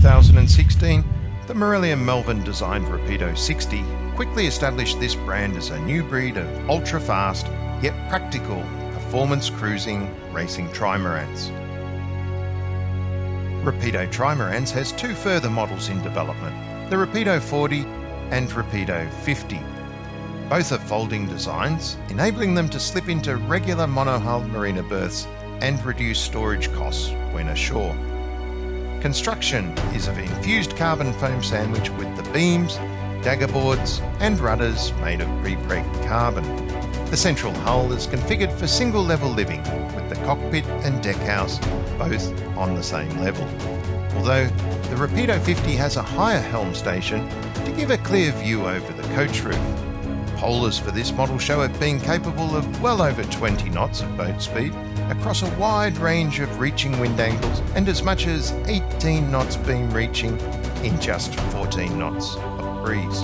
2016, the Marillion Melbourne-designed Rapido 60 quickly established this brand as a new breed of ultra-fast yet practical performance cruising racing trimarans. Rapido Trimarans has two further models in development, the Rapido 40 and Rapido 50. Both are folding designs, enabling them to slip into regular monohull marina berths and reduce storage costs when ashore. Construction is of infused carbon foam sandwich with the beams, dagger boards and rudders made of pre-preg carbon. The central hull is configured for single-level living, with the cockpit and deckhouse both on the same level. Although the Rapido 50 has a higher helm station to give a clear view over the coach roof. Polars for this model show it being capable of well over 20 knots of boat speed across a wide range of reaching wind angles and as much as 18 knots beam reaching in just 14 knots of breeze.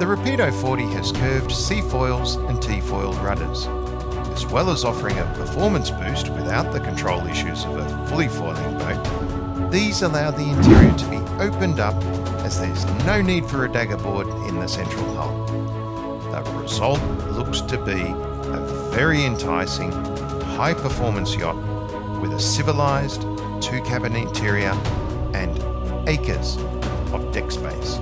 The Rapido 40 has curved C-foils and T-foil rudders. As well as offering a performance boost without the control issues of a fully foiling boat, these allow the interior to be opened up as there's no need for a dagger board in the central hull. The result looks to be a very enticing, high-performance yacht with a civilised two-cabin interior and acres of deck space.